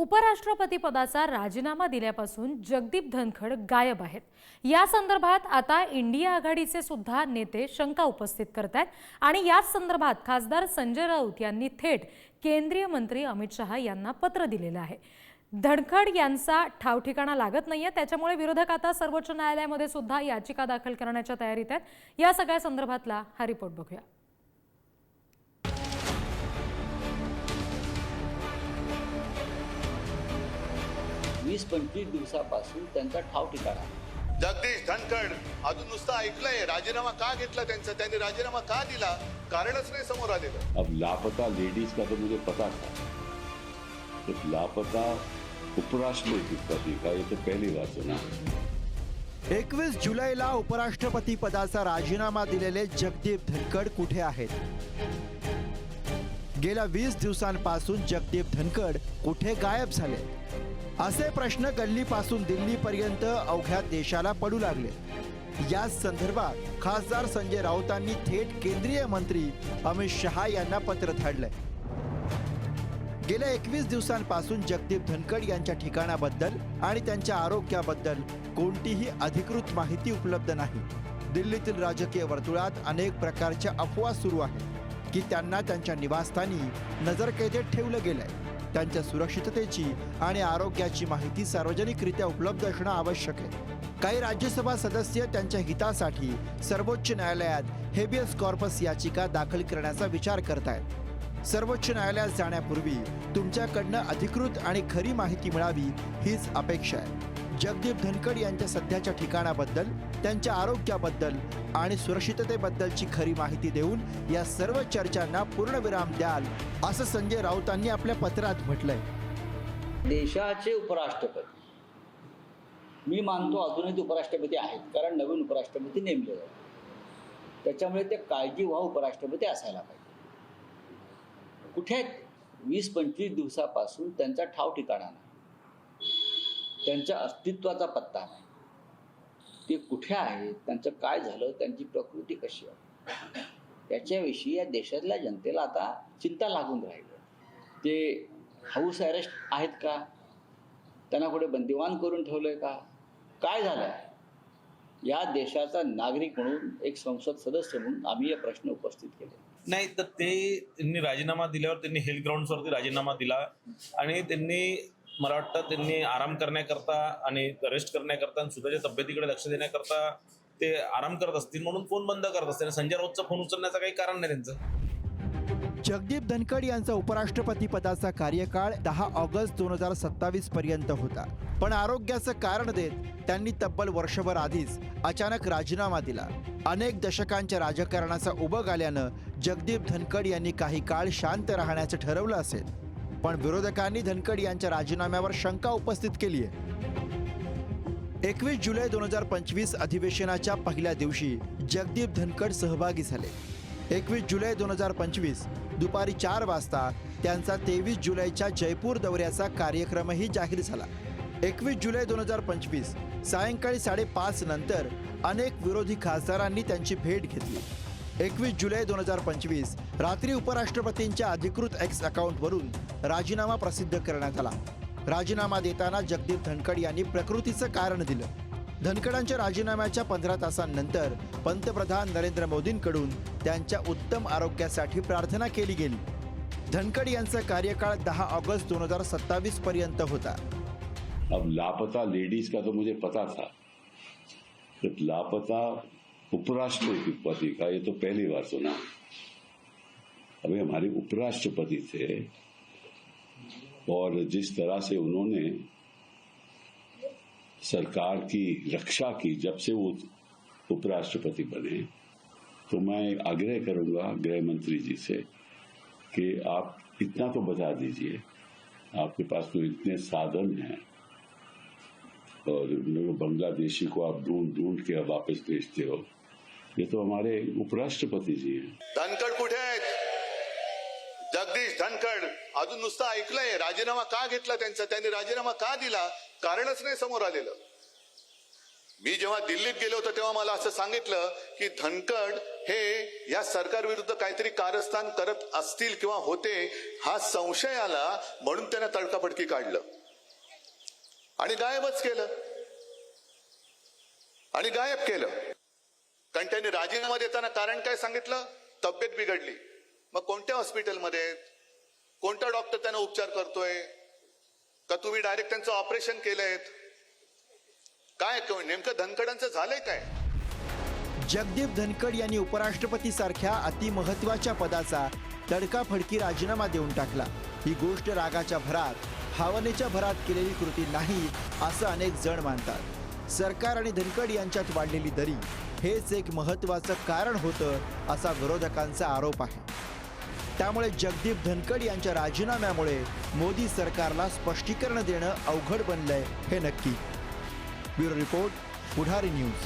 उपराष्ट्रपती पदाचा राजीनामा दिल्यापासून जगदीप धनखड गायब आहेत। या संदर्भात आता इंडिया आघाडीचे सुद्धा नेते शंका उपस्थित करतात आणि याच संदर्भात खासदार संजय राऊत यांनी थेट केंद्रीय मंत्री अमित शहा यांना पत्र दिलेलं आहे। धनखड यांचा ठावठिकाणा लागत नाहीये, त्याच्यामुळे विरोधक आता सर्वोच्च न्यायालयामध्ये सुद्धा याचिका दाखल करण्याच्या तयारीत आहेत। या सगळ्या संदर्भातला हा रिपोर्ट बघूया। 20-25 दिवसापासून त्यांचा ठाव ठिकाणा आहे। जगदीश धनखड अजून नुसतं ऐकलंय, राजीनामा का घेतला त्यांचा, त्यांनी राजीनामा का दिला, कारणच नाही समोर आलेलं। अब लापता लेडीज का तो मुझे पता था, तो लापता उपराष्ट्रपति का ये तो पहली बार सुना। 21 जुलैला उपराष्ट्रपती पदाचा राजीनामा दिलेले जगदीप धनखड कुठे आहेत? गेल्या 20 दिवसांपासून जगदीप धनखड कुठे गायब झाले? असे प्रश्न गल्लीपासून दिल्लीपर्यंत अवघ्या देशाला पडू लागले। याच संदर्भात खासदार संजय राऊतांनी थेट केंद्रीय मंत्री अमित शहा यांना पत्र धाडलंय। गेल्या 21 दिवसांपासून जगदीप धनखड यांच्या ठिकाणाबद्दल आणि त्यांच्या आरोग्याबद्दल कोणतीही अधिकृत माहिती उपलब्ध नाही। दिल्लीतील राजकीय वर्तुळात अनेक प्रकारच्या अफवा सुरू आहेत की त्यांना त्यांच्या निवासस्थानी नजरकैदेत ठेवलं गेलंय। त्यांच्या सुरक्षिततेची आणि आरोग्याची माहिती सार्वजनिकरित्या उपलब्ध असणं आवश्यक आहे। काही राज्यसभा सदस्य त्यांच्या हितासाठी सर्वोच्च न्यायालयात हेबियस कॉर्पस याचिका दाखल करण्याचा विचार करतायत। सर्वोच्च न्यायालयात जाण्यापूर्वी तुमच्याकडनं अधिकृत आणि खरी माहिती मिळावी हीच अपेक्षा आहे। जगदीप धनखड यांच्या सध्याच्या ठिकाणाबद्दल, त्यांच्या आरोग्याबद्दल आणि सुरक्षिततेबद्दलची खरी माहिती देऊन या सर्व चर्चांना पूर्णविराम द्याल, असं संजय राऊतांनी आपल्या पत्रात म्हटलंय। देशाचे उपराष्ट्रपती, मी मानतो अजूनही उपराष्ट्रपती आहेत, कारण नवीन उपराष्ट्रपती नेमले जातात, त्याच्यामुळे ते काळजीवाह उपराष्ट्रपती असायला पाहिजे। कुठे आहेत? 20-25 दिवसापासून त्यांचा ठाव ठिकाणा नाही, त्यांच्या अस्तित्वाचा पत्ता नाही। ते कुठे आहेत, त्यांचं काय झालं, त्यांची प्रकृती कशी आहे, त्याच्याविषयी या देशातल्या जनतेला आता चिंता लागून राहिली। ते हाऊस अरेस्ट आहेत का, त्यांना कुठे बंदिवान करून ठेवलंय का, काय झालं? या देशाचा नागरिक म्हणून, एक संसद सदस्य म्हणून आम्ही हे प्रश्न उपस्थित केले नाही। तर त्यांनी राजीनामा दिल्यावर त्यांनी हेल्थ ग्राउंड्सवरती राजीनामा दिला आणि त्यांनी, मला वाटतं त्यांनी आराम करण्याकरता आणि रेस्ट करण्याकरता आणि स्वतःच्या तब्येतीकडे लक्ष देण्याकरता ते आराम करत असतील म्हणून फोन बंद करत असतील। संजय राऊतचा फोन उचलण्याचं काही कारण नाही त्यांचं। जगदीप धनखड यांचा उपराष्ट्रपती पदाचा कार्यकाळ 10 ऑगस्ट 2027 पर्यंत होता, पण आरोग्याचं कारण देत त्यांनी तब्बल वर्षभर आधीच अचानक राजीनामा दिला। अनेक दशकांच्या राजकारणाचा उबग आल्यानं जगदीप धनखड यांनी काही काळ शांत राहण्याचं ठरवलं असेल, पण विरोधकांनी धनखड यांच्या राजीनाम्यावर शंका उपस्थित केली आहे। 21 जुलै 2025 अधिवेशनाच्या पहिल्या दिवशी जगदीप धनखड सहभागी झाले। 21 जुलै 2025 दुपारी 4 वाजता त्यांचा 23 जुलैच्या जयपूर दौऱ्याचा कार्यक्रमही जाहीर झाला। 21 जुलै 2025 सायंकाळी 5:30 नंतर अनेक विरोधी खासदारांनी त्यांची भेट घेतली। 21 जुलै 2025 रात्री उपराष्ट्रपतींच्या अधिकृत एक्स अकाउंटवरून राजीनामा प्रसिद्ध करण्यात आला। राजीनामा देताना जगदीप धनखड यांनी प्रकृतीचं कारण दिलं। धनखडांच्या राजीनाम्याच्या 15 तासांनंतर पंतप्रधान नरेंद्र मोदींकडून त्यांच्या उत्तम आरोग्यासाठी प्रार्थना केली गेली। धनखड यांचा कार्यकाळ 10 ऑगस्ट 2027 पर्यंत होता। अब लापता लेडीज का तो मुझे पता था, तो लापता उपराष्ट्रपति का ये तो पहली बार सुना। अभी हमारे उपराष्ट्रपति थे और जिस तरह से उन्होंने सरकार की रक्षा की जब से वो उपराष्ट्रपति बने, तो मैं आग्रह करूंगा गृह मंत्री जी से कि आप इतना तो बता दीजिए, आपके पास तो इतने साधन हैं और बांग्लादेशी को आप ढूंढ ढूंढ के वापस भेजते हो, ये तो हमारे उपराष्ट्रपति जी हैं। धनखड कुठे आहेत? जगदीश धनखड अजून नुसतं ऐकलंय, राजीनामा का घेतला त्यांचा, त्यांनी राजीनामा का दिला, कारणच नाही समोर आलेलं। मी जेव्हा दिल्लीत गेलो होतो तेव्हा मला असं सांगितलं की धनखड हे या सरकारविरुद्ध काहीतरी कारस्थान करत असतील किंवा होते हा संशय आला म्हणून त्यांना तडकाफडकी काढलं आणि गायबच केलं आणि गायब केलं. कारण त्यांनी राजीनामा देताना कारण काय सांगितलं? तब्येत बिघडली. मग कोणत्या हॉस्पिटलमध्ये, कोणता डॉक्टर त्यांना उपचार करतोय का तुम्ही डायरेक्ट त्यांचं ऑपरेशन केलंय? काय नेमकं धनखडांचं झालंय काय? जगदीप धनखड यांनी उपराष्ट्रपती सारख्या अतिमहत्वाच्या पदाचा तडकाफडकी राजीनामा देऊन टाकला. ही गोष्ट रागाच्या भरात, भावनेच्या भरात केलेली कृती नाही असं अनेक जण मानतात. सरकार आणि धनखड यांच्यात वाढलेली दरी हेच एक महत्वाचं कारण होतं असा विरोधकांचा आरोप आहे. त्यामुळे जगदीप धनखड यांच्या राजीनाम्यामुळे मोदी सरकारला स्पष्टीकरण देणं अवघड बनलंय हे नक्की. ब्युरो रिपोर्ट, पुढारी न्यूज.